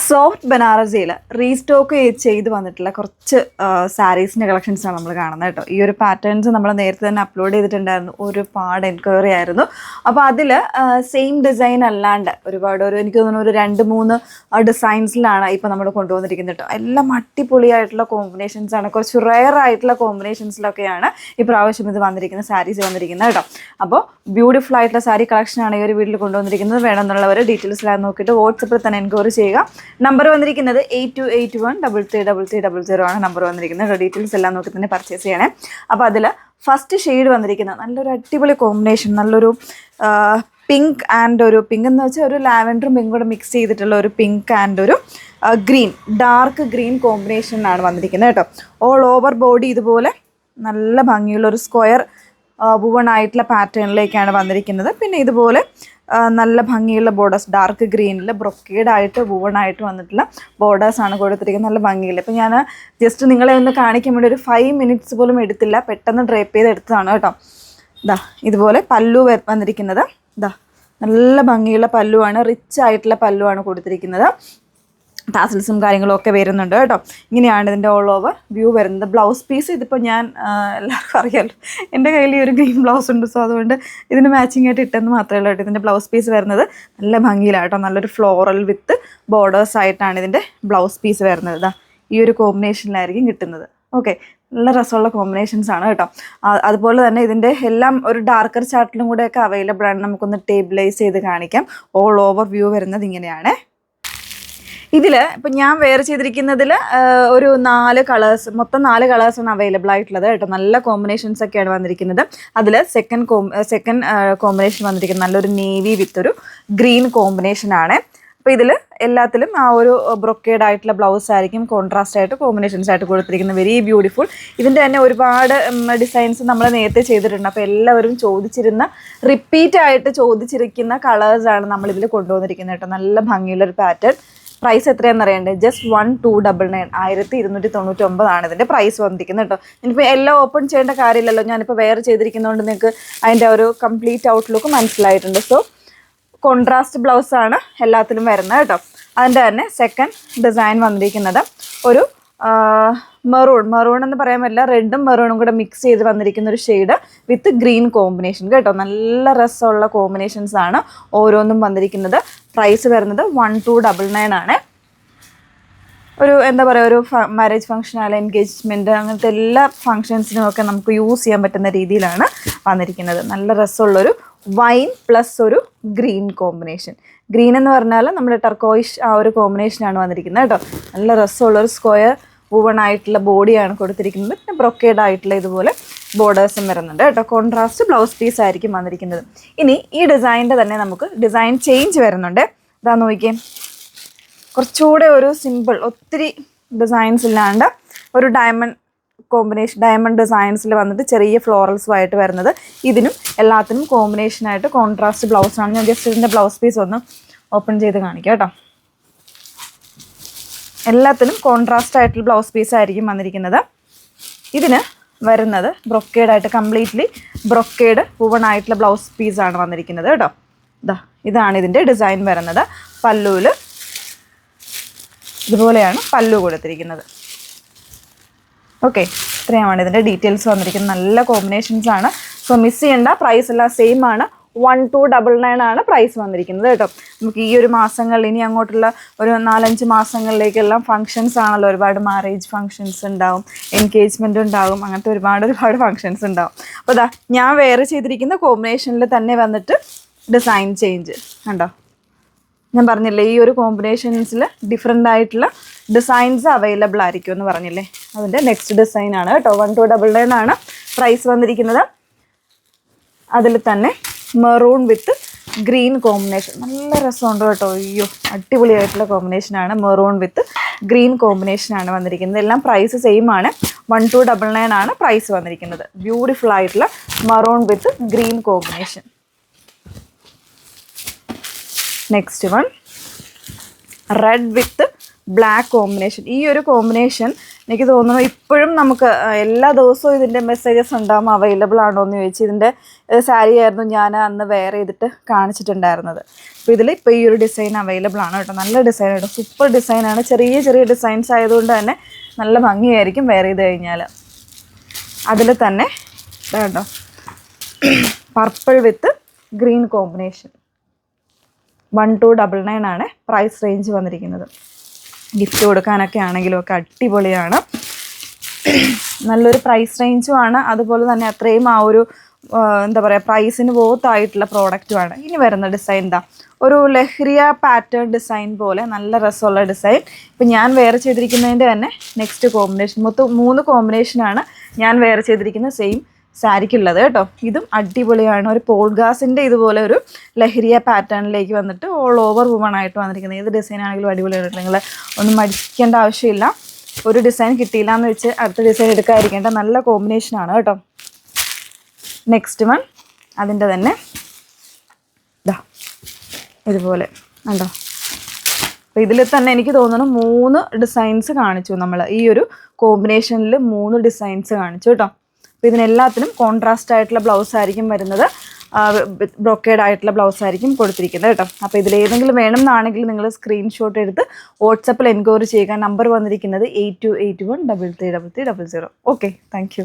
Soft ബനാറസിയിൽ restock ചെയ്ത് വന്നിട്ടുള്ള കുറച്ച് സാരീസിൻ്റെ കളക്ഷൻസാണ് നമ്മൾ കാണുന്നത് കേട്ടോ. ഈ ഒരു പാറ്റേൺസ് നമ്മൾ നേരത്തെ തന്നെ അപ്ലോഡ് ചെയ്തിട്ടുണ്ടായിരുന്നു, ഒരുപാട് എൻക്വയറി ആയിരുന്നു. അപ്പോൾ അതിൽ സെയിം ഡിസൈൻ അല്ലാണ്ട് ഒരുപാട് എനിക്ക് തോന്നുന്നു ഒരു 2-3 ഡിസൈൻസിലാണ് ഇപ്പോൾ നമ്മൾ കൊണ്ടുവന്നിരിക്കുന്നത് കേട്ടോ. എല്ലാം അടിപൊളിയായിട്ടുള്ള കോമ്പിനേഷൻസാണ്, കുറച്ച് റെയർ ആയിട്ടുള്ള കോമ്പിനേഷൻസിലൊക്കെയാണ് ഇപ്രാവശ്യം ഇത് വന്നിരിക്കുന്ന സാരീസ് വന്നിരിക്കുന്നത് കേട്ടോ. അപ്പോൾ ബ്യൂട്ടിഫുൾ ആയിട്ടുള്ള സാരി കളക്ഷനാണ് ഈ ഒരു വീട്ടിൽ കൊണ്ടുവന്നിരിക്കുന്നത്. വേണമെന്നുള്ളവർ ഡീറ്റെയിൽസിലായി നോക്കിയിട്ട് വാട്സപ്പിൽ തന്നെ എൻക്വയറി ചെയ്യുക. നമ്പർ വന്നിരിക്കുന്നത് 8281333300 ആണ് നമ്പർ വന്നിരിക്കുന്നത്. ഡീറ്റെയിൽസ് എല്ലാം നോക്കി തന്നെ പർച്ചേസ് ചെയ്യണേ. അപ്പോൾ അതിൽ ഫസ്റ്റ് ഷെയ്ഡ് വന്നിരിക്കുന്നത് നല്ലൊരു അടിപൊളി കോമ്പിനേഷൻ, നല്ലൊരു പിങ്ക് ആൻഡ് ഒരു പിങ്ക് എന്ന് വെച്ചാൽ ഒരു ലാവൻഡറും പിങ്കും കൂടെ മിക്സ് ചെയ്തിട്ടുള്ള ഒരു പിങ്ക് ആൻഡ് ഒരു ഗ്രീൻ, ഡാർക്ക് ഗ്രീൻ കോമ്പിനേഷനാണ് വന്നിരിക്കുന്നത് കേട്ടോ. ഓൾ ഓവർ ബോഡി ഇതുപോലെ നല്ല ഭംഗിയുള്ള ഒരു സ്ക്വയർ വുവൺ ആയിട്ടുള്ള പാറ്റേണിലേക്കാണ് വന്നിരിക്കുന്നത്. പിന്നെ ഇതുപോലെ നല്ല ഭംഗിയുള്ള ബോർഡേഴ്സ്, ഡാർക്ക് ഗ്രീനിൽ ബ്രൊക്കേഡായിട്ട് വുവണായിട്ട് വന്നിട്ടുള്ള ബോർഡേഴ്സാണ് കൊടുത്തിരിക്കുന്നത്. നല്ല ഭംഗിയില്ല. ഇപ്പോൾ ഞാൻ ജസ്റ്റ് നിങ്ങളെ ഒന്ന് കാണിക്കാൻ വേണ്ടി ഒരു 5 മിനിറ്റ്സ് പോലും എടുത്തില്ല, പെട്ടെന്ന് ഡ്രേപ്പ് ചെയ്ത് എടുത്തതാണ് കേട്ടോ. ഇതുപോലെ പല്ലു വന്നിരിക്കുന്നത് നല്ല ഭംഗിയുള്ള പല്ലുവാണ്, റിച്ച് ആയിട്ടുള്ള പല്ലുവാണ് കൊടുത്തിരിക്കുന്നത്. ടാസിൽസും കാര്യങ്ങളും ഒക്കെ വരുന്നുണ്ട് കേട്ടോ. ഇങ്ങനെയാണ് ഇതിൻ്റെ ഓൾ ഓവർ വ്യൂ വരുന്നത്. ബ്ലൗസ് പീസ് ഇതിപ്പോൾ ഞാൻ എല്ലാവർക്കും അറിയാമല്ലോ, എൻ്റെ കയ്യിൽ ഈ ഒരു ഗ്രീൻ ബ്ലൗസ് ഉണ്ട്, സോ അതുകൊണ്ട് ഇതിന് മാച്ചിങ് ആയിട്ട് ഇട്ടെന്ന് മാത്രമേ ഉള്ളൂ കേട്ടോ. ഇതിൻ്റെ ബ്ലൗസ് പീസ് വരുന്നത് നല്ല ഭംഗിയിലാട്ടോ, നല്ലൊരു ഫ്ലോറൽ വിത്ത് ബോർഡേഴ്സ് ആയിട്ടാണ് ഇതിൻ്റെ ബ്ലൗസ് പീസ് വരുന്നത്. ഈ ഒരു കോമ്പിനേഷനിലായിരിക്കും കിട്ടുന്നത്. ഓക്കെ, നല്ല രസമുള്ള കോമ്പിനേഷൻസ് ആണ് കേട്ടോ. അതുപോലെ തന്നെ ഇതിൻ്റെ എല്ലാം ഒരു ഡാർക്കർ ചാർട്ടിലും കൂടെയൊക്കെ അവൈലബിൾ ആണ്. നമുക്കൊന്ന് ടേബിളൈസ് ചെയ്ത് കാണിക്കാം. ഓൾ ഓവർ വ്യൂ വരുന്നത് ഇങ്ങനെയാണ്. ഇതിൽ ഇപ്പം ഞാൻ വെയർ ചെയ്തിരിക്കുന്നതിൽ ഒരു 4 കളേഴ്സ്, മൊത്തം 4 കളേഴ്സാണ് അവൈലബിൾ ആയിട്ടുള്ളത് കേട്ടോ. നല്ല കോമ്പിനേഷൻസ് ഒക്കെയാണ് വന്നിരിക്കുന്നത്. അതിൽ സെക്കൻഡ് കോമ്പിനേഷൻ വന്നിരിക്കുന്നത് നല്ലൊരു നേവി വിത്ത് ഒരു ഗ്രീൻ കോമ്പിനേഷനാണ്. അപ്പോൾ ഇതിൽ എല്ലാത്തിലും ആ ഒരു ബ്രൊക്കേഡ് ആയിട്ടുള്ള ബ്ലൗസ് ആയിരിക്കും കോൺട്രാസ്റ്റ് ആയിട്ട് കോമ്പിനേഷൻസ് ആയിട്ട് കൊടുത്തിരിക്കുന്നത്. Very beautiful. ഇതിൻ്റെ തന്നെ ഒരുപാട് ഡിസൈൻസ് നമ്മൾ നേരത്തെ ചെയ്തിട്ടുണ്ട്. അപ്പോൾ എല്ലാവരും റിപ്പീറ്റ് ആയിട്ട് ചോദിച്ചിരിക്കുന്ന കളേഴ്സാണ് നമ്മളിതിൽ കൊണ്ടുവന്നിരിക്കുന്നത് കേട്ടോ. നല്ല ഭംഗിയുള്ളൊരു പാറ്റേൺ. പ്രൈസ് എത്രയാണെന്ന് അറിയണ്ടേ? ജസ്റ്റ് 1299, 1299 ഇതിൻ്റെ പ്രൈസ് വന്നിരിക്കുന്നത് കേട്ടോ. ഞാനിപ്പോൾ എല്ലാം ഓപ്പൺ ചെയ്യേണ്ട കാര്യമില്ലല്ലോ, ഞാനിപ്പോൾ വെയർ ചെയ്തിരിക്കുന്നതുകൊണ്ട് നിങ്ങൾക്ക് അതിൻ്റെ ഒരു കംപ്ലീറ്റ് ഔട്ട്ലുക്ക് മനസ്സിലായിട്ടുണ്ട്. സോ കോൺട്രാസ്റ്റ് ബ്ലൗസാണ് എല്ലാത്തിലും വരുന്നത് കേട്ടോ. അതിൻ്റെ തന്നെ സെക്കൻഡ് ഡിസൈൻ വന്നിരിക്കുന്നത് ഒരു മെറൂൺ എന്ന് പറയാൻ പറ്റില്ല, റെഡും മെറൂണും കൂടെ മിക്സ് ചെയ്ത് വന്നിരിക്കുന്ന ഒരു ഷെയ്ഡ് വിത്ത് ഗ്രീൻ കോമ്പിനേഷൻ കേട്ടോ. നല്ല രസമുള്ള കോമ്പിനേഷൻസ് ആണ് ഓരോന്നും വന്നിരിക്കുന്നത്. പ്രൈസ് വരുന്നത് 1299 ആണ്. ഒരു എന്താ പറയുക, ഒരു മാരേജ് ഫംഗ്ഷൻ അല്ല എൻഗേജ്മെൻറ്റ് അങ്ങനത്തെ എല്ലാ ഫങ്ഷൻസിനും ഒക്കെ നമുക്ക് യൂസ് ചെയ്യാൻ പറ്റുന്ന രീതിയിലാണ് വന്നിരിക്കുന്നത്. നല്ല രസമുള്ളൊരു വൈൻ പ്ലസ് ഒരു ഗ്രീൻ കോമ്പിനേഷൻ. ഗ്രീൻ എന്ന് പറഞ്ഞാൽ നമ്മുടെ ടർക്കോയിഷ് ആ ഒരു കോമ്പിനേഷനാണ് വന്നിരിക്കുന്നത് കേട്ടോ. നല്ല രസമുള്ളൊരു സ്ക്വയർ വുവൺ ആയിട്ടുള്ള ബോഡിയാണ് കൊടുത്തിരിക്കുന്നത്. പിന്നെ ബ്രൊക്കേഡ് ആയിട്ടുള്ള ഇതുപോലെ ബോർഡേഴ്സും വരുന്നുണ്ട് കേട്ടോ. കോൺട്രാസ്റ്റ് ബ്ലൗസ് പീസ് ആയിരിക്കും വന്നിരിക്കുന്നത്. ഇനി ഈ ഡിസൈനിൻ്റെ തന്നെ നമുക്ക് ഡിസൈൻ ചേഞ്ച് വരുന്നുണ്ട്. ഇതാ നോക്കിയേ, കുറച്ചുകൂടെ ഒരു സിമ്പിൾ, ഒത്തിരി ഡിസൈൻസ് ഇല്ലാണ്ട് ഒരു ഡയമണ്ട് ഡിസൈൻസിൽ വന്നിട്ട് ചെറിയ ഫ്ലോറൽസുമായിട്ട് വരുന്നത്. ഇതിനും എല്ലാത്തിനും കോമ്പിനേഷനായിട്ട് കോൺട്രാസ്റ്റ് ബ്ലൗസാണ്. ഞാൻ ജസ്റ്റ് ഇതിൻ്റെ ബ്ലൗസ് പീസ് ഒന്ന് ഓപ്പൺ ചെയ്ത് കാണിക്കാം കേട്ടോ. എല്ലാത്തിനും കോൺട്രാസ്റ്റ് ആയിട്ടുള്ള ബ്ലൗസ് പീസ് ആയിരിക്കും വന്നിരിക്കുന്നത്. ഇതിന് വരുന്നത് ബ്രൊക്കേഡായിട്ട് കംപ്ലീറ്റ്ലി ബ്രൊക്കേഡ് വുവൺ ആയിട്ടുള്ള ബ്ലൗസ് പീസാണ് വന്നിരിക്കുന്നത് കേട്ടോ. ഇതാണ് ഇതിൻ്റെ ഡിസൈൻ വരുന്നത്. പല്ലുവിൽ ഇതുപോലെയാണ് പല്ലു കൊടുത്തിരിക്കുന്നത്. ഓക്കെ, ഇത്രയുമാണ് ഇതിൻ്റെ ഡീറ്റെയിൽസ് വന്നിരിക്കുന്നത്. നല്ല കോമ്പിനേഷൻസ് ആണ്, സോ മിസ് ചെയ്യേണ്ട. പ്രൈസ് എല്ലാം സെയിം ആണ്. 1299 ആണ് പ്രൈസ് വന്നിരിക്കുന്നത് കേട്ടോ. നമുക്ക് ഈ ഒരു മാസങ്ങളിൽ ഇനി അങ്ങോട്ടുള്ള ഒരു 4-5 മാസങ്ങളിലേക്കെല്ലാം ഫങ്ഷൻസ് ആണല്ലോ. ഒരുപാട് മാരേജ് ഫങ്ഷൻസ് ഉണ്ടാവും, എൻഗേജ്മെൻറ്റ് ഉണ്ടാകും, അങ്ങനത്തെ ഒരുപാട് ഫങ്ഷൻസ് ഉണ്ടാവും. അപ്പോൾ ഞാൻ വെയർ ചെയ്തിരിക്കുന്ന കോമ്പിനേഷനിൽ തന്നെ വന്നിട്ട് ഡിസൈൻ ചേഞ്ച് കണ്ടോ. ഞാൻ പറഞ്ഞില്ലേ ഈ ഒരു കോമ്പിനേഷൻസിൽ ഡിഫറെൻ്റ് ആയിട്ടുള്ള ഡിസൈൻസ് അവൈലബിൾ ആയിരിക്കും എന്ന് പറഞ്ഞില്ലേ. അതിൻ്റെ നെക്സ്റ്റ് ഡിസൈനാണ് കേട്ടോ. 1299 ആണ് പ്രൈസ് വന്നിരിക്കുന്നത്. അതിൽ തന്നെ മെറൂൺ വിത്ത് ഗ്രീൻ കോമ്പിനേഷൻ നല്ല രസമുണ്ട് കേട്ടോ. അയ്യോ, അടിപൊളിയായിട്ടുള്ള കോമ്പിനേഷനാണ്. മെറൂൺ വിത്ത് ഗ്രീൻ കോമ്പിനേഷനാണ് വന്നിരിക്കുന്നത്. എല്ലാം പ്രൈസ് സെയിം ആണ്. 1299 ആണ് പ്രൈസ് വന്നിരിക്കുന്നത്. ബ്യൂട്ടിഫുൾ ആയിട്ടുള്ള maroon with green combination. Next one read with black combination. ഈ ഒരു കോമ്പിനേഷൻ എനിക്ക് തോന്നുന്നു ഇപ്പോഴും നമുക്ക് എല്ലാ ദിവസവും ഇതിൻ്റെ മെസ്സേജസ് ഉണ്ടാകും അവൈലബിൾ ആണോ എന്ന് ചോദിച്ചു. ഇതിൻ്റെ സാരി ആയിരുന്നു ഞാൻ അന്ന് വെയർ ചെയ്തിട്ട് കാണിച്ചിട്ടുണ്ടായിരുന്നത്. അപ്പോൾ ഇതിൽ ഇപ്പോൾ ഈ ഒരു ഡിസൈൻ അവൈലബിൾ ആണ് കേട്ടോ. നല്ല ഡിസൈൻ കേട്ടോ, സൂപ്പർ ഡിസൈനാണ്. ചെറിയ ചെറിയ ഡിസൈൻസ് ആയതുകൊണ്ട് തന്നെ നല്ല ഭംഗിയായിരിക്കും വെയർ ചെയ്ത് കഴിഞ്ഞാൽ. അതിൽ തന്നെ കേട്ടോ പർപ്പിൾ വിത്ത് ഗ്രീൻ കോമ്പിനേഷൻ 1299 ആണ് പ്രൈസ് റേഞ്ച് വന്നിരിക്കുന്നത്. ഗിഫ്റ്റ് കൊടുക്കാനൊക്കെ ആണെങ്കിലും ഒക്കെ അടിപൊളിയാണ്. നല്ലൊരു പ്രൈസ് റേഞ്ചുമാണ്. അതുപോലെ തന്നെ അത്രയും ആ ഒരു എന്താ പറയുക പ്രൈസിന് വോത്തായിട്ടുള്ള പ്രോഡക്റ്റുമാണ്. ഇനി വരുന്ന ഡിസൈൻ എന്താ, ഒരു ലഹ്രിയ പാറ്റേൺ ഡിസൈൻ പോലെ നല്ല രസമുള്ള ഡിസൈൻ. ഇപ്പം ഞാൻ വെയർ ചെയ്തിരിക്കുന്നതിൻ്റെ തന്നെ നെക്സ്റ്റ് കോമ്പിനേഷൻ, മൊത്തം 3 കോമ്പിനേഷനാണ് ഞാൻ വെയർ ചെയ്തിരിക്കുന്ന സെയിം സാരിക്കുള്ളത് കേട്ടോ. ഇതും അടിപൊളിയാണ്. ഒരു പോൾഗാസിൻ്റെ ഇതുപോലെ ഒരു ലഹരിയ പാറ്റേണിലേക്ക് വന്നിട്ട് ഓൾ ഓവർ വുമൺ ആയിട്ട് വന്നിരിക്കുന്നത്. ഏത് ഡിസൈൻ ആണെങ്കിലും അടിപൊളിയാണ്. നിങ്ങൾ ഒന്നും മടിക്കേണ്ട ആവശ്യമില്ല. ഒരു ഡിസൈൻ കിട്ടിയില്ല എന്ന് വെച്ച് അടുത്ത ഡിസൈൻ എടുക്കാതിരിക്കേണ്ട നല്ല കോമ്പിനേഷനാണ് കേട്ടോ. നെക്സ്റ്റ് വൺ അതിൻ്റെ തന്നെ ഇതാ ഇതുപോലെ ഉണ്ടോ. അപ്പോൾ ഇതിൽ തന്നെ എനിക്ക് തോന്നുന്നു 3 ഡിസൈൻസ് കാണിച്ചു നമ്മൾ. ഈ ഒരു കോമ്പിനേഷനിൽ 3 ഡിസൈൻസ് കാണിച്ചു കേട്ടോ. അപ്പോൾ ഇതിനെല്ലാത്തിനും കോൺട്രാസ്റ്റ് ആയിട്ടുള്ള ബ്ലൗസ് ആയിരിക്കും വരുന്നത്. ബ്രൊക്കേഡ് ആയിട്ടുള്ള ബ്ലൗസ് ആയിരിക്കും കൊടുത്തിരിക്കുന്നത് കേട്ടോ. അപ്പോൾ ഇതിലേതെങ്കിലും വേണം എന്നാണെങ്കിൽ നിങ്ങൾ സ്ക്രീൻഷോട്ട് എടുത്ത് വാട്സപ്പിൽ എൻക്വയറി ചെയ്യുക. നമ്പർ വന്നിരിക്കുന്നത് 8281333300. Okay, thank you.